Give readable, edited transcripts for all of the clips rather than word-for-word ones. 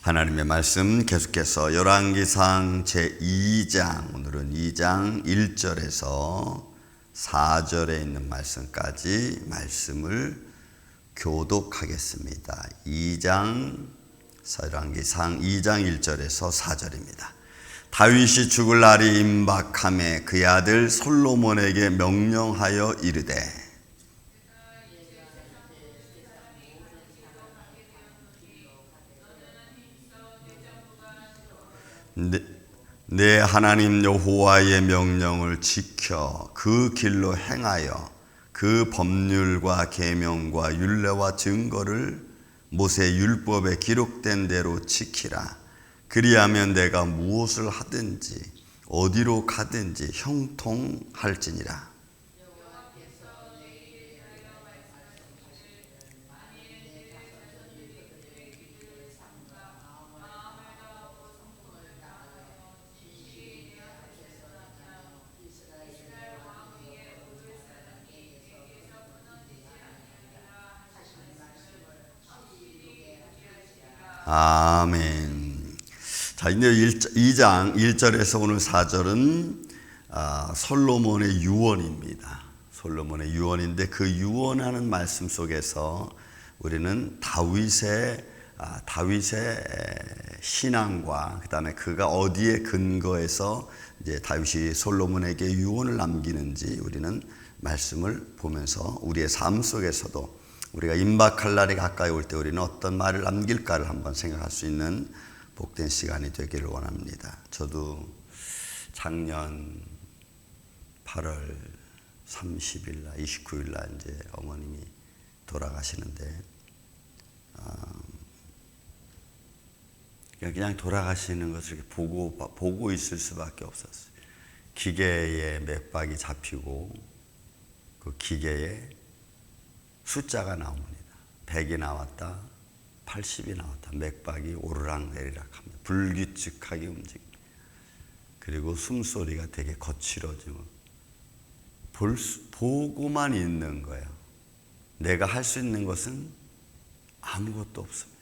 하나님의 말씀 계속해서 열왕기상 제2장, 오늘은 2장 1절에서 4절에 있는 말씀까지 말씀을 교독하겠습니다. 열왕기상 2장 1절에서 4절입니다. 다윗이 죽을 날이 임박하매 그의 아들 솔로몬에게 명령하여 이르되 내 하나님 여호와의 명령을 지켜 그 길로 행하여 그 법률과 계명과 율례와 증거를 모세 율법에 기록된 대로 지키라. 그리하면 내가 무엇을 하든지 어디로 가든지 형통할지니라. 아멘. 자, 이제 2장 1절에서 오늘 4절은 솔로몬의 유언입니다. 솔로몬의 유언인데 그 유언하는 말씀 속에서 우리는 다윗의 신앙과 그다음에 그가 어디에 근거해서 이제 다윗이 솔로몬에게 유언을 남기는지 우리는 말씀을 보면서 우리의 삶 속에서도 우리가 임박할 날이 가까이 올 때 우리는 어떤 말을 남길까를 한번 생각할 수 있는 복된 시간이 되기를 원합니다. 저도 작년 8월 30일 날, 29일 날 이제 어머님이 돌아가시는데 그냥 돌아가시는 것을 이렇게 보고 있을 수밖에 없었어요. 기계에 맥박이 잡히고 그 기계에 숫자가 나옵니다. 100이 나왔다, 80이 나왔다. 맥박이 오르락 내리락 합니다. 불규칙하게 움직입니다. 그리고 숨소리가 되게 거칠어지고 보고만 있는 거예요. 내가 할 수 있는 것은 아무것도 없습니다.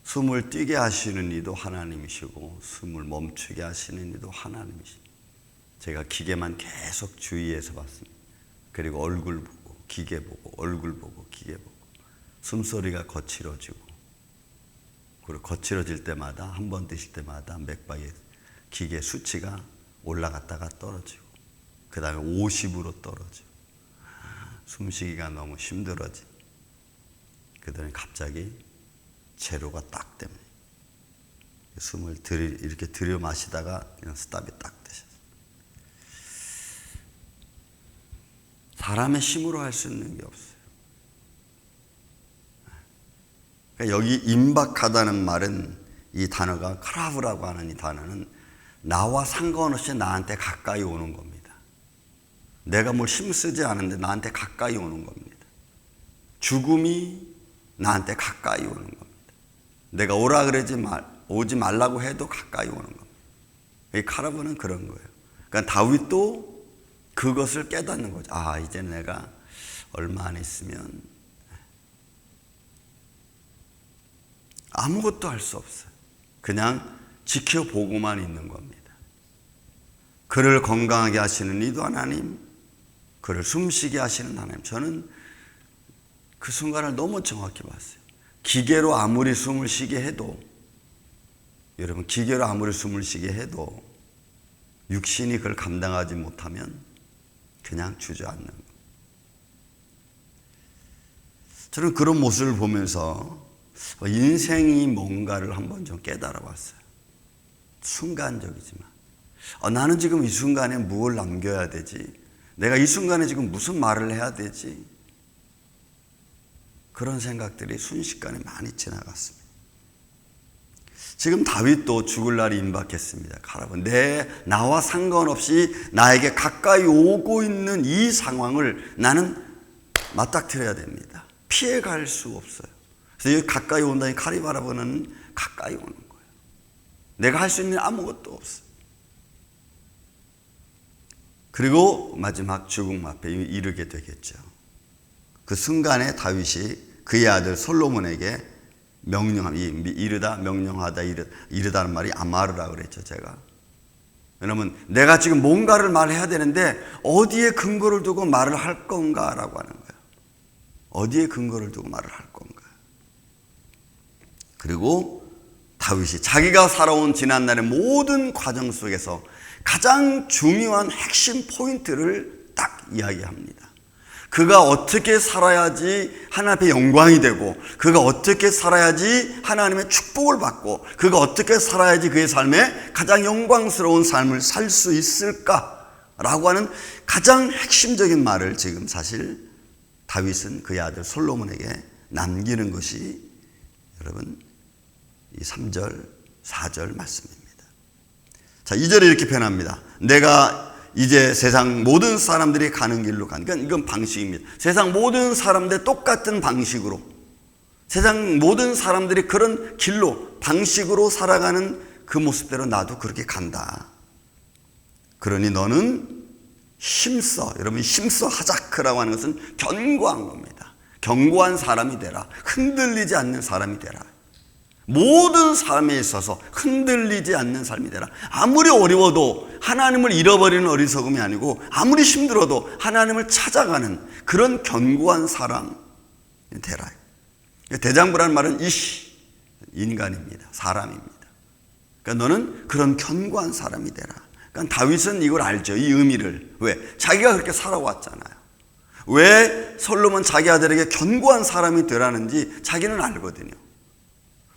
숨을 뛰게 하시는 이도 하나님이시고 숨을 멈추게 하시는 이도 하나님이십니다. 제가 기계만 계속 주의해서 봤습니다. 그리고 얼굴 보고 기계 보고 얼굴 보고 기계 보고 숨소리가 거칠어지고 그리고 거칠어질 때마다 한 번 드실 때마다 맥박의 기계 수치가 올라갔다가 떨어지고 그 다음에 50으로 떨어지고 숨쉬기가 너무 힘들어지고 그 다음에 갑자기 제로가 딱 됩니다. 숨을 이렇게 들여 마시다가 그냥 스탑이 딱 되셨어요. 사람의 힘으로 할 수 있는 게 없어요. 그러니까 여기 임박하다는 말은 이 단어가 크라브라고 하는 이 단어는 나와 상관없이 나한테 가까이 오는 겁니다. 내가 뭘 힘쓰지 않은데 나한테 가까이 오는 겁니다. 죽음이 나한테 가까이 오는 겁니다. 내가 오지 말라고 해도 가까이 오는 겁니다. 이 크라브는 그런 거예요. 그러니까 다윗도 그것을 깨닫는 거죠. 이제 내가 얼마 안 있으면 아무것도 할 수 없어요. 그냥 지켜보고만 있는 겁니다. 그를 건강하게 하시는 이도 하나님, 그를 숨쉬게 하시는 하나님. 저는 그 순간을 너무 정확히 봤어요. 기계로 아무리 숨을 쉬게 해도, 여러분, 기계로 아무리 숨을 쉬게 해도 육신이 그걸 감당하지 못하면 그냥 주저앉는 거예요. 저는 그런 모습을 보면서 인생이 뭔가를 한번 좀 깨달아 봤어요. 순간적이지만 나는 지금 이 순간에 무엇을 남겨야 되지? 내가 이 순간에 지금 무슨 말을 해야 되지? 그런 생각들이 순식간에 많이 지나갔습니다. 지금 다윗도 죽을 날이 임박했습니다. 나와 상관없이 나에게 가까이 오고 있는 이 상황을 나는 맞닥뜨려야 됩니다. 피해갈 수 없어요. 그래서 여기 가까이 온다니 카리바라보는 가까이 오는 거예요. 내가 할 수 있는 아무것도 없어요. 그리고 마지막 죽음 앞에 이르게 되겠죠. 그 순간에 다윗이 그의 아들 솔로몬에게 이르다, 명령하다, 이르다는 말이 아마르라 그랬죠, 제가. 왜냐하면 내가 지금 뭔가를 말해야 되는데 어디에 근거를 두고 말을 할 건가라고 하는 거예요. 어디에 근거를 두고 말을 할 건가. 그리고 다윗이 자기가 살아온 지난날의 모든 과정 속에서 가장 중요한 핵심 포인트를 딱 이야기합니다. 그가 어떻게 살아야지 하나님 앞에 영광이 되고, 그가 어떻게 살아야지 하나님의 축복을 받고, 그가 어떻게 살아야지 그의 삶에 가장 영광스러운 삶을 살 수 있을까라고 하는 가장 핵심적인 말을 지금 사실 다윗은 그의 아들 솔로몬에게 남기는 것이 여러분 이 3절, 4절 말씀입니다. 자, 2절에 이렇게 표현합니다. 내가 이제 세상 모든 사람들이 가는 길로 가니까 이건 방식입니다. 세상 모든 사람들 똑같은 방식으로, 세상 모든 사람들이 그런 길로, 방식으로 살아가는 그 모습대로 나도 그렇게 간다. 그러니 너는 힘써, 여러분 힘써 하자크라고 하는 것은 견고한 겁니다. 견고한 사람이 되라. 흔들리지 않는 사람이 되라. 모든 삶에 있어서 흔들리지 않는 삶이 되라. 아무리 어려워도 하나님을 잃어버리는 어리석음이 아니고, 아무리 힘들어도 하나님을 찾아가는 그런 견고한 사람이 되라. 대장부라는 말은 인간입니다. 사람입니다. 그러니까 너는 그런 견고한 사람이 되라. 그러니까 다윗은 이걸 알죠. 이 의미를. 왜? 자기가 그렇게 살아왔잖아요. 왜 솔로몬 자기 아들에게 견고한 사람이 되라는지 자기는 알거든요.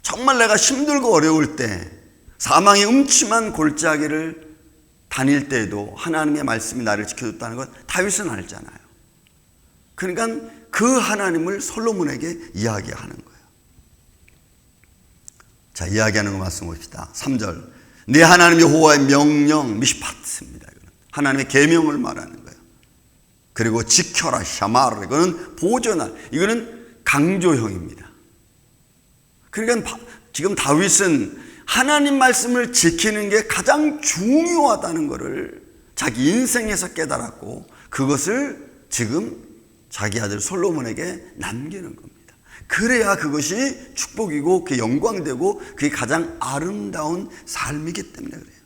정말 내가 힘들고 어려울 때, 사망의 음침한 골짜기를 다닐 때에도 하나님의 말씀이 나를 지켜줬다는 것 다윗은 알잖아요. 그러니까 그 하나님을 솔로몬에게 이야기하는 거예요. 자, 이야기하는 거 말씀 봅시다. 3절. 네 하나님 여호와의 명령, 미시파트입니다. 하나님의 계명을 말하는 거예요. 그리고 지켜라, 샤마르. 이거는 보존할, 이거는 강조형입니다. 그러니까 지금 다윗은 하나님 말씀을 지키는 게 가장 중요하다는 것을 자기 인생에서 깨달았고, 그것을 지금 자기 아들 솔로몬에게 남기는 겁니다. 그래야 그것이 축복이고 그게 영광되고 그게 가장 아름다운 삶이기 때문에 그래요.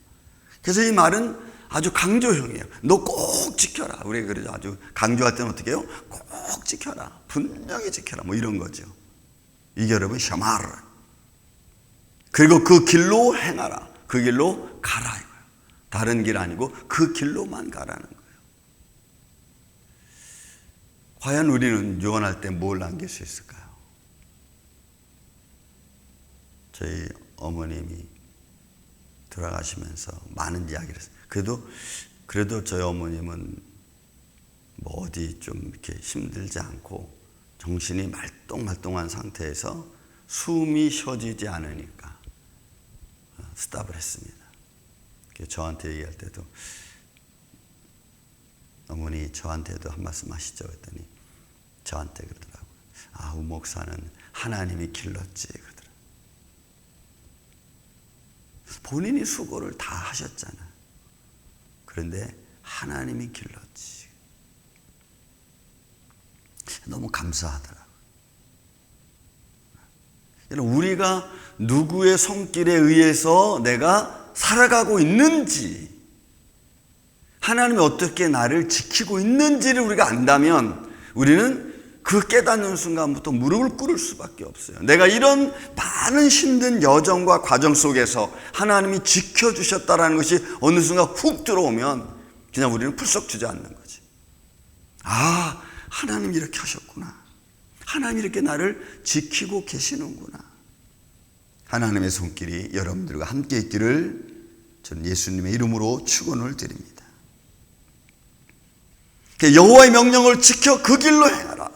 그래서 이 말은 아주 강조형이에요. 너 꼭 지켜라. 우리가 그래서 아주 강조할 때는 어떻게 해요? 꼭 지켜라. 분명히 지켜라. 뭐 이런 거죠. 이게 여러분 샤마르. 그리고 그 길로 행하라. 그 길로 가라 이거예요. 다른 길 아니고 그 길로만 가라는 거예요. 과연 우리는 유언할 때 뭘 남길 수 있을까요? 저희 어머님이 돌아가시면서 많은 이야기를 했어요. 그래도 저희 어머님은 뭐 어디 좀 이렇게 힘들지 않고 정신이 말똥말똥한 상태에서 숨이 쉬어지지 않으니까 스탑을 했습니다. 저한테 얘기할 때도 어머니 저한테도 한 말씀 하시죠 했더니 저한테 그러더라고요. 아, 우 목사는 하나님이 길렀지 그러더라고요. 본인이 수고를 다 하셨잖아요. 그런데 하나님이 길렀지. 너무 감사하더라고요. 우리가 누구의 손길에 의해서 내가 살아가고 있는지, 하나님이 어떻게 나를 지키고 있는지를 우리가 안다면 우리는 그 깨닫는 순간부터 무릎을 꿇을 수밖에 없어요. 내가 이런 많은 힘든 여정과 과정 속에서 하나님이 지켜주셨다라는 것이 어느 순간 훅 들어오면 그냥 우리는 풀썩 주저앉는 거지. 아, 하나님이 이렇게 하셨구나. 하나님이 이렇게 나를 지키고 계시는구나. 하나님의 손길이 여러분들과 함께 있기를 저는 예수님의 이름으로 축원을 드립니다. 여호와의 명령을 지켜 그 길로 행하라.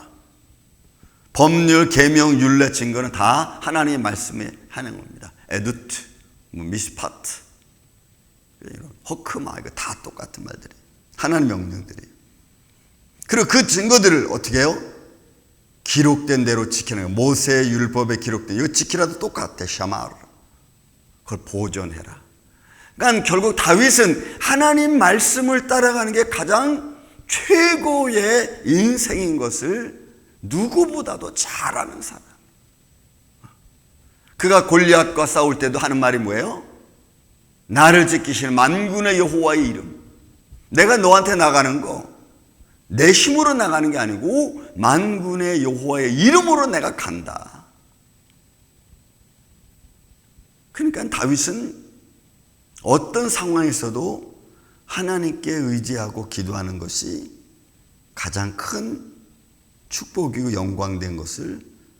법률, 계명, 율례, 증거는 다 하나님의 말씀에 하는 겁니다. 에두트, 미스파트, 허크마, 이거 다 똑같은 말들이 하나님의 명령들이에요. 그리고 그 증거들을 어떻게 해요? 기록된 대로 지키는 거예요. 모세의 율법에 기록된 이거 지키라도 똑같아. 샤마르. 그걸 보존해라. 그러니까 결국 다윗은 하나님 말씀을 따라가는 게 가장 최고의 인생인 것을 누구보다도 잘 아는 사람. 그가 골리앗과 싸울 때도 하는 말이 뭐예요? 나를 지키시는 만군의 여호와의 이름. 내가 너한테 나가는 거 내 힘으로 나가는 게 아니고 만군의 여호와의 이름으로 내가 간다. 그러니까 다윗은 어떤 상황에서도 하나님께 의지하고 기도하는 것이 가장 큰 축복이고 영광된 것을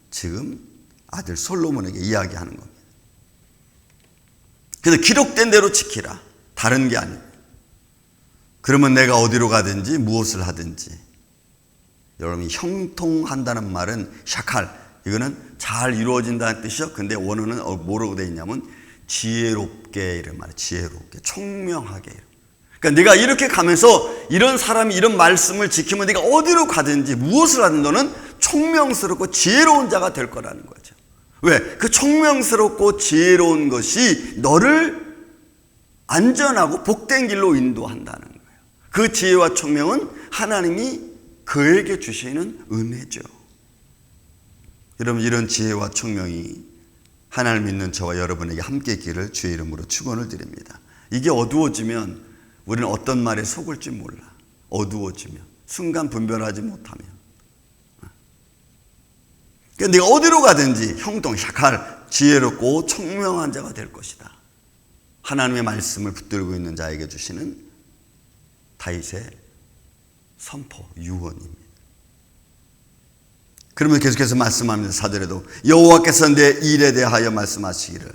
지금 아들 솔로몬에게 이야기하는 겁니다. 그래서 기록된 대로 지키라. 다른 게 아니고. 그러면 내가 어디로 가든지 무엇을 하든지. 여러분이 형통한다는 말은 샤칼, 이거는 잘 이루어진다는 뜻이요. 근데 원어는 뭐라고 되어 있냐면 지혜롭게 이런 말이에요. 지혜롭게, 총명하게. 그러니까 네가 이렇게 가면서 이런 사람이 이런 말씀을 지키면 네가 어디로 가든지 무엇을 하든 너는 총명스럽고 지혜로운 자가 될 거라는 거죠. 왜? 그 총명스럽고 지혜로운 것이 너를 안전하고 복된 길로 인도한다는 거예요. 그 지혜와 총명은 하나님이 그에게 주시는 은혜죠. 여러분, 이런 지혜와 총명이 하나님을 믿는 저와 여러분에게 함께 있기를 주의 이름으로 축원을 드립니다. 이게 어두워지면 우리는 어떤 말에 속을지 몰라. 어두워지면, 순간 분별하지 못하면. 그러니까 네가 어디로 가든지 형통, 샤칼, 지혜롭고 총명한 자가 될 것이다. 하나님의 말씀을 붙들고 있는 자에게 주시는 다윗의 선포, 유언입니다. 그러면 계속해서 말씀합니다. 4절에도 여호와께서 내 일에 대하여 말씀하시기를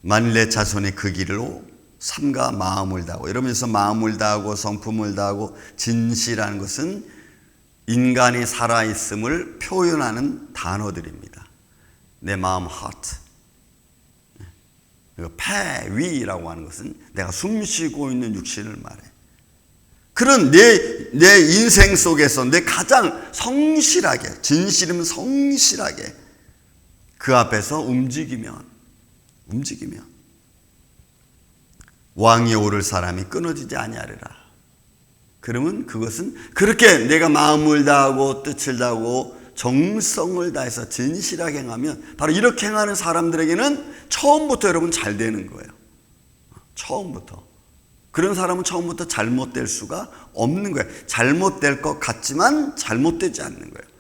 만일 내 자손이 그 길로 삼가 마음을 다하고, 이러면서 마음을 다하고 성품을 다하고, 진실한 것은 인간이 살아있음을 표현하는 단어들입니다. 내 마음, heart. 그리고 폐, 위라고 하는 것은 내가 숨쉬고 있는 육신을 말해. 그런 내 인생 속에서 내 가장 성실하게, 진실이면 성실하게 그 앞에서 움직이면 왕위에 오를 사람이 끊어지지 아니하리라. 그러면 그것은 그렇게 내가 마음을 다하고 뜻을 다하고 정성을 다해서 진실하게 행하면 바로 이렇게 행하는 사람들에게는 처음부터 여러분 잘 되는 거예요. 처음부터. 그런 사람은 처음부터 잘못될 수가 없는 거예요. 잘못될 것 같지만 잘못되지 않는 거예요.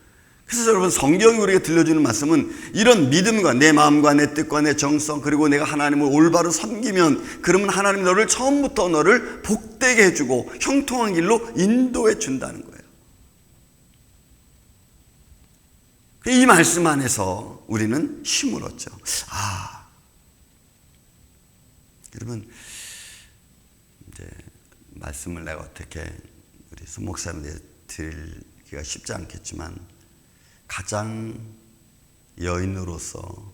그래서 여러분, 성경이 우리에게 들려주는 말씀은 이런 믿음과 내 마음과 내 뜻과 내 정성, 그리고 내가 하나님을 올바로 섬기면 그러면 하나님 너를 처음부터 너를 복되게 해주고 형통한 길로 인도해 준다는 거예요. 이 말씀 안에서 우리는 힘을 얻죠. 여러분, 이제 말씀을 내가 어떻게 우리 손 목사님한테 드리기가 쉽지 않겠지만, 가장 여인으로서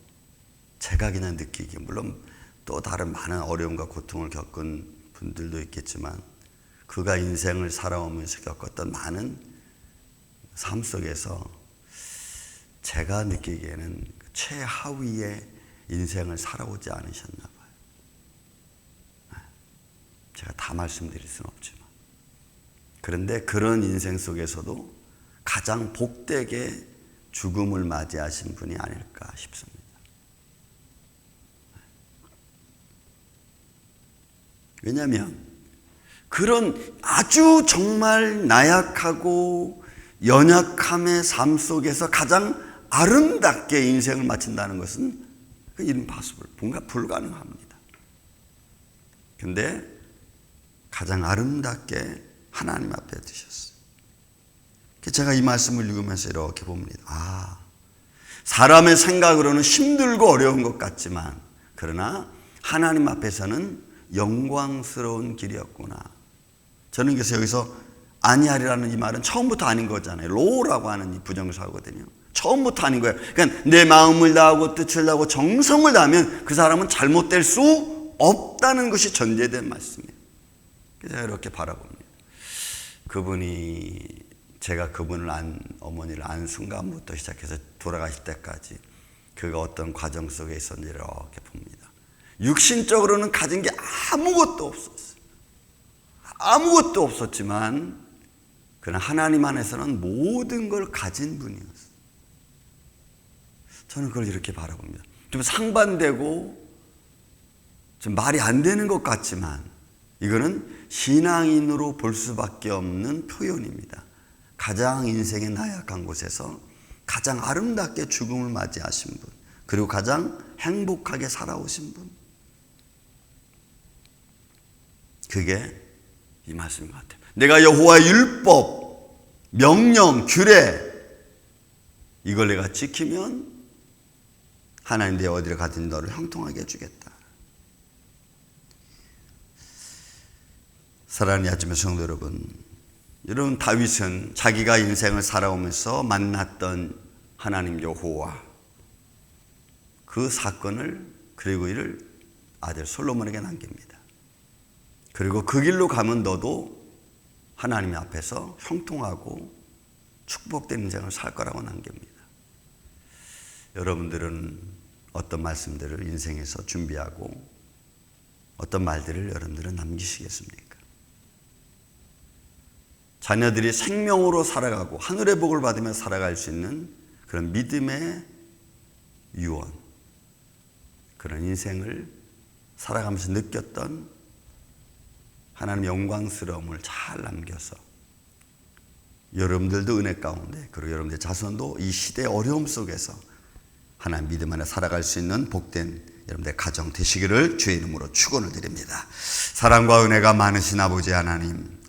제가 그냥 느끼기, 물론 또 다른 많은 어려움과 고통을 겪은 분들도 있겠지만, 그가 인생을 살아오면서 겪었던 많은 삶 속에서 제가 느끼기에는 최하위의 인생을 살아오지 않으셨나 봐요. 제가 다 말씀드릴 수는 없지만, 그런데 그런 인생 속에서도 가장 복되게 죽음을 맞이하신 분이 아닐까 싶습니다. 왜냐하면 그런 아주 정말 나약하고 연약함의 삶 속에서 가장 아름답게 인생을 마친다는 것은 그 impossible, 뭔가 불가능합니다. 그런데 가장 아름답게 하나님 앞에 드셨어요. 제가 이 말씀을 읽으면서 이렇게 봅니다. 사람의 생각으로는 힘들고 어려운 것 같지만, 그러나 하나님 앞에서는 영광스러운 길이었구나. 저는 그래서 여기서 아니하리라는 이 말은 처음부터 아닌 거잖아요. 로라고 하는 이 부정사거든요. 처음부터 아닌 거예요. 그러니까 내 마음을 다하고 뜻을 다하고 정성을 다하면 그 사람은 잘못될 수 없다는 것이 전제된 말씀이에요. 그래서 제가 이렇게 바라봅니다. 그분이, 제가 그분을 어머니를 안 순간부터 시작해서 돌아가실 때까지 그가 어떤 과정 속에 있었는지 이렇게 봅니다. 육신적으로는 가진 게 아무것도 없었어요. 아무것도 없었지만 그러나 하나님 안에서는 모든 걸 가진 분이었어요. 저는 그걸 이렇게 바라봅니다. 좀 상반되고 좀 말이 안 되는 것 같지만 이거는 신앙인으로 볼 수밖에 없는 표현입니다. 가장 인생의 나약한 곳에서 가장 아름답게 죽음을 맞이하신 분, 그리고 가장 행복하게 살아오신 분, 그게 이 말씀인 것 같아요. 내가 여호와의 율법, 명령, 규례 이걸 내가 지키면 하나님 내 어디를 가든 너를 형통하게 해주겠다. 사랑하는 아침의 성도 여러분, 다윗은 자기가 인생을 살아오면서 만났던 하나님 여호와 그 사건을 그리고 이를 아들 솔로몬에게 남깁니다. 그리고 그 길로 가면 너도 하나님 앞에서 형통하고 축복된 인생을 살 거라고 남깁니다. 여러분들은 어떤 말씀들을 인생에서 준비하고 어떤 말들을 여러분들은 남기시겠습니까? 자녀들이 생명으로 살아가고 하늘의 복을 받으며 살아갈 수 있는 그런 믿음의 유언, 그런 인생을 살아가면서 느꼈던 하나님의 영광스러움을 잘 남겨서 여러분들도 은혜 가운데 그리고 여러분들 자손도 이 시대의 어려움 속에서 하나님 믿음 안에 살아갈 수 있는 복된 여러분들의 가정 되시기를 주의 이름으로 축원을 드립니다. 사랑과 은혜가 많으신 아버지 하나님,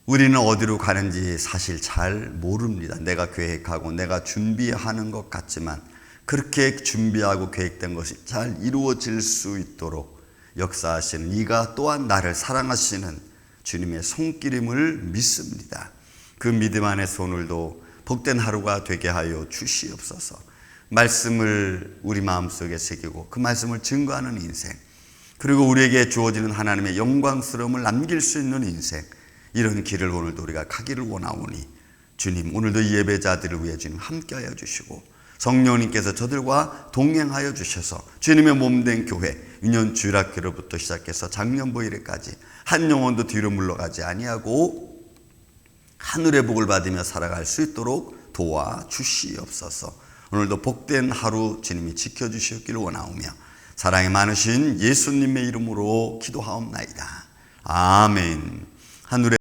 우리는 어디로 가는지 사실 잘 모릅니다. 내가 계획하고 내가 준비하는 것 같지만 그렇게 준비하고 계획된 것이 잘 이루어질 수 있도록 역사하시는 이가 또한 나를 사랑하시는 주님의 손길임을 믿습니다. 그 믿음 안에서 오늘도 복된 하루가 되게 하여 주시옵소서. 말씀을 우리 마음속에 새기고 그 말씀을 증거하는 인생, 그리고 우리에게 주어지는 하나님의 영광스러움을 남길 수 있는 인생, 이런 길을 오늘도 우리가 가기를 원하오니 주님, 오늘도 이 예배자들을 위해 주님 함께하여 주시고 성령님께서 저들과 동행하여 주셔서 주님의 몸된 교회 유년 주일학교로부터 시작해서 작년부 이래까지 한 영혼도 뒤로 물러가지 아니하고 하늘의 복을 받으며 살아갈 수 있도록 도와주시옵소서. 오늘도 복된 하루 주님이 지켜주시옵기를 원하오며 사랑이 많으신 예수님의 이름으로 기도하옵나이다. 아멘. 하늘의